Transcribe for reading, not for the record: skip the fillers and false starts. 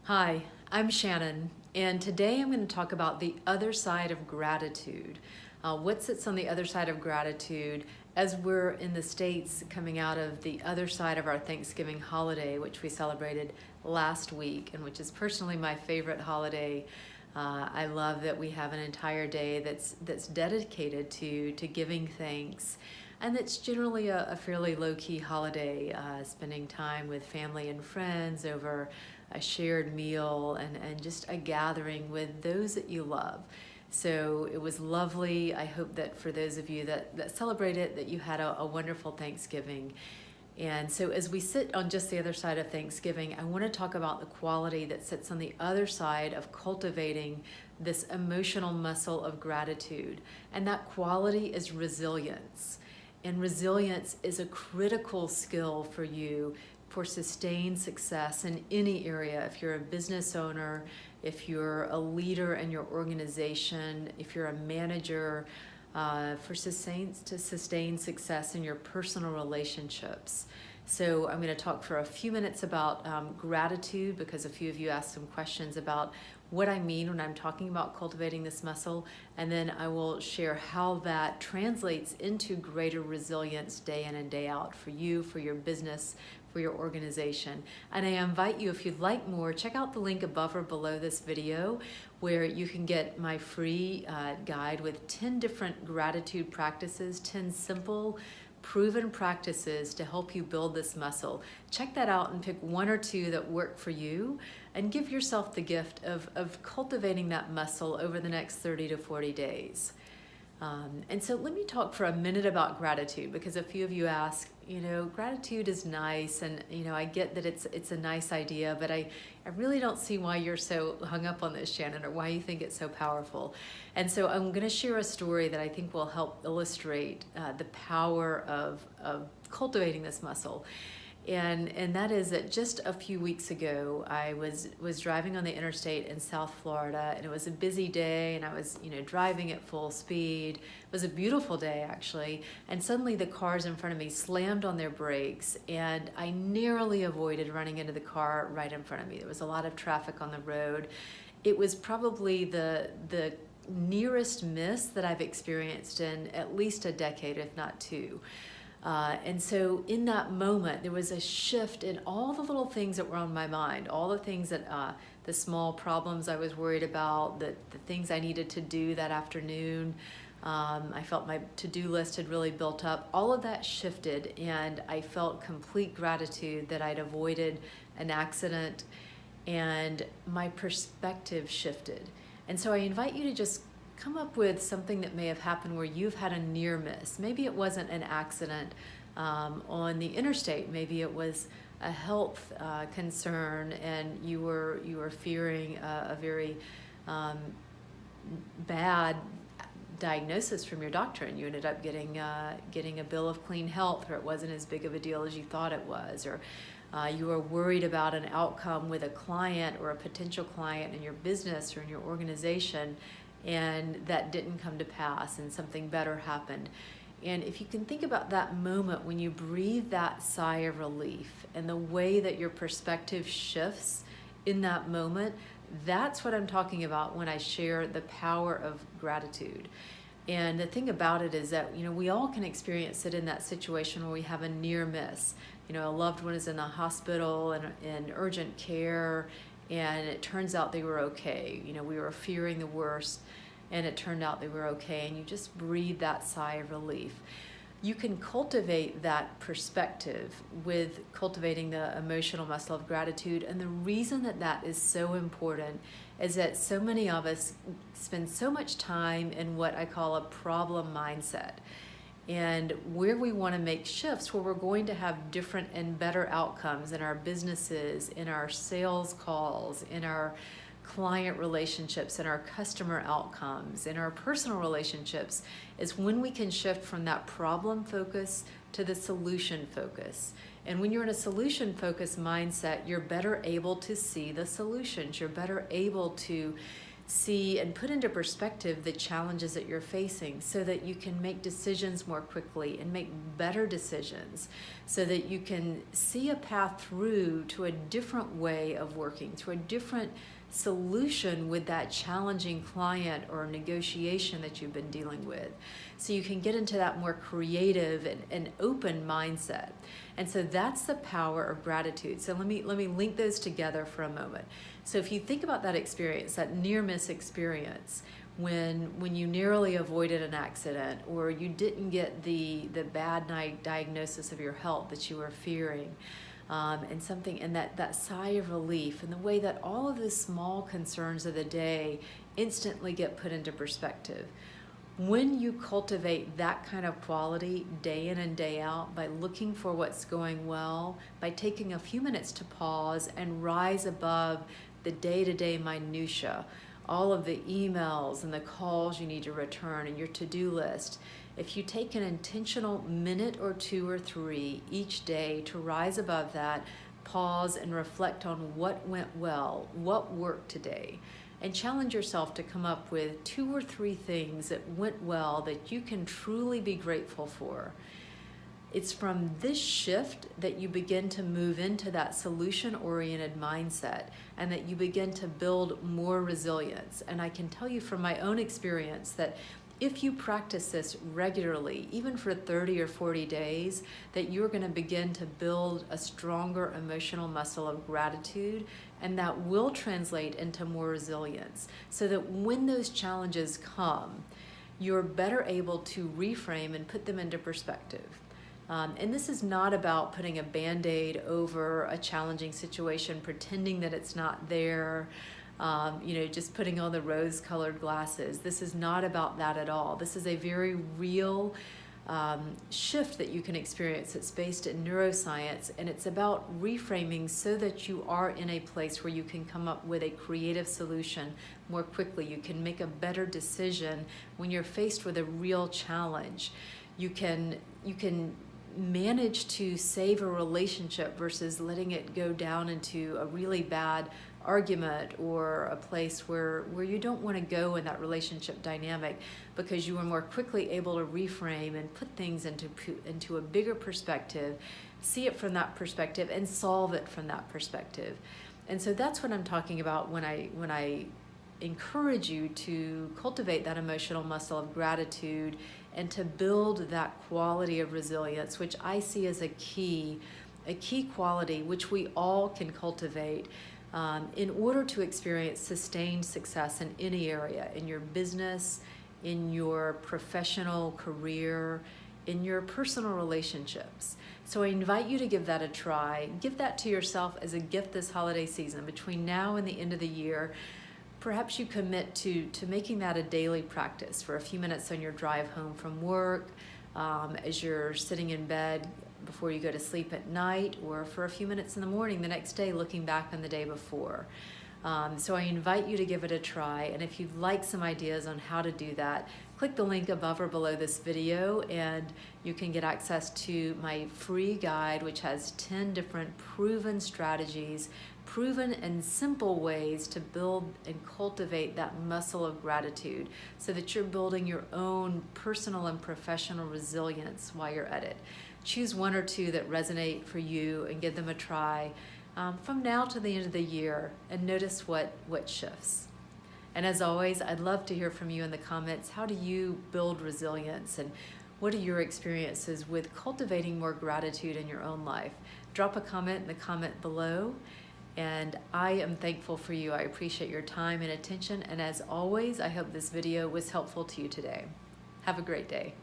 Hi, I'm Shannon, and today I'm going to talk about the other side of gratitude. What sits on the other side of gratitude as we're in the States coming out of the other side of our Thanksgiving holiday, which we celebrated last week, and which is personally my favorite holiday. I love that we have an entire day that's dedicated to giving thanks. And it's generally a fairly low-key holiday, spending time with family and friends over a shared meal and just a gathering with those that you love. So it was lovely. I hope that for those of you that celebrate it, that you had a wonderful Thanksgiving. And so as we sit on just the other side of Thanksgiving, I want to talk about the quality that sits on the other side of cultivating this emotional muscle of gratitude. And that quality is resilience. And resilience is a critical skill for you for sustained success in any area. If you're a business owner, if you're a leader in your organization, if you're a manager, for sustain success in your personal relationships. So I'm going to talk for a few minutes about gratitude, because a few of you asked some questions about what I mean when I'm talking about cultivating this muscle, and then I will share how that translates into greater resilience day in and day out for you, for your business, for your organization. And I invite you, if you'd like more, check out the link above or below this video, where you can get my free guide with 10 different gratitude practices, 10 simple, proven practices to help you build this muscle. Check that out and pick one or two that work for you, and give yourself the gift of cultivating that muscle over the next 30 to 40 days. And so let me talk for a minute about gratitude, because a few of you ask, gratitude is nice, and I get that it's a nice idea, but I really don't see why you're so hung up on this, Shannon, or why you think it's so powerful. And so I'm going to share a story that I think will help illustrate the power of cultivating this muscle. And that is that just a few weeks ago, I was driving on the interstate in South Florida, and it was a busy day, and I was driving at full speed. It was a beautiful day, actually, and suddenly the cars in front of me slammed on their brakes, and I narrowly avoided running into the car right in front of me. There was a lot of traffic on the road. It was probably the nearest miss that I've experienced in at least a decade, if not two. And so in that moment, there was a shift in all the little things that were on my mind, all the things that, the small problems I was worried about, the things I needed to do that afternoon. I felt my to-do list had really built up. All of that shifted, and I felt complete gratitude that I'd avoided an accident, and my perspective shifted. And so I invite you to just come up with something that may have happened where you've had a near miss. Maybe it wasn't an accident on the interstate. Maybe it was a health concern, and you were fearing a very bad diagnosis from your doctor, and you ended up getting a bill of clean health, or it wasn't as big of a deal as you thought it was, or you were worried about an outcome with a client or a potential client in your business or in your organization, and that didn't come to pass, and something better happened. And if you can think about that moment when you breathe that sigh of relief, and the way that your perspective shifts in that moment, that's what I'm talking about when I share the power of gratitude. And the thing about it is that, we all can experience it in that situation where we have a near miss. A loved one is in the hospital and in urgent care, and it turns out they were okay. We were fearing the worst, and it turned out they were okay, and you just breathe that sigh of relief. You can cultivate that perspective with cultivating the emotional muscle of gratitude, and the reason that is so important is that so many of us spend so much time in what I call a problem mindset. And where we want to make shifts, where we're going to have different and better outcomes in our businesses, in our sales calls, in our client relationships, in our customer outcomes, in our personal relationships, is when we can shift from that problem focus to the solution focus. And when you're in a solution focused mindset, you're better able to see the solutions. You're better able to see and put into perspective the challenges that you're facing so that you can make decisions more quickly and make better decisions, so that you can see a path through to a different way of working, to a different solution with that challenging client or negotiation that you've been dealing with. So you can get into that more creative and open mindset. And so that's the power of gratitude. So let me link those together for a moment. So if you think about that experience, that near-miss experience, when you narrowly avoided an accident, or you didn't get the bad diagnosis of your health that you were fearing, and that sigh of relief, and the way that all of the small concerns of the day instantly get put into perspective. When you cultivate that kind of quality day in and day out by looking for what's going well, by taking a few minutes to pause and rise above the day-to-day minutia, all of the emails and the calls you need to return and your to-do list, if you take an intentional minute or 2 or 3 each day to rise above that, pause and reflect on what went well, what worked today, and challenge yourself to come up with 2 or 3 things that went well that you can truly be grateful for. It's from this shift that you begin to move into that solution-oriented mindset, and that you begin to build more resilience. And I can tell you from my own experience that if you practice this regularly, even for 30 or 40 days, that you're going to begin to build a stronger emotional muscle of gratitude, and that will translate into more resilience, so that when those challenges come, you're better able to reframe and put them into perspective. And this is not about putting a Band-Aid over a challenging situation, pretending that it's not there, just putting on the rose-colored glasses. This is not about that at all. This is a very real shift that you can experience. It's based in neuroscience, and it's about reframing so that you are in a place where you can come up with a creative solution more quickly. You can make a better decision when you're faced with a real challenge. You can manage to save a relationship versus letting it go down into a really bad argument, or a place where you don't want to go in that relationship dynamic, because you are more quickly able to reframe and put things into a bigger perspective, see it from that perspective, and solve it from that perspective. And so that's what I'm talking about when I encourage you to cultivate that emotional muscle of gratitude and to build that quality of resilience, which I see as a key quality which we all can cultivate in order to experience sustained success in any area, in your business, in your professional career, in your personal relationships. So I invite you to give that a try. Give that to yourself as a gift this holiday season. Between now and the end of the year, perhaps you commit to making that a daily practice for a few minutes on your drive home from work, as you're sitting in bed before you go to sleep at night, or for a few minutes in the morning the next day looking back on the day before. So I invite you to give it a try, and if you'd like some ideas on how to do that, click the link above or below this video and you can get access to my free guide, which has 10 different proven strategies, proven and simple ways to build and cultivate that muscle of gratitude, so that you're building your own personal and professional resilience while you're at it. Choose 1 or 2 that resonate for you and give them a try from now to the end of the year, and notice what shifts. And as always, I'd love to hear from you in the comments. How do you build resilience, and what are your experiences with cultivating more gratitude in your own life? Drop a comment in the comment below, and I am thankful for you. I appreciate your time and attention, and as always, I hope this video was helpful to you today. Have a great day.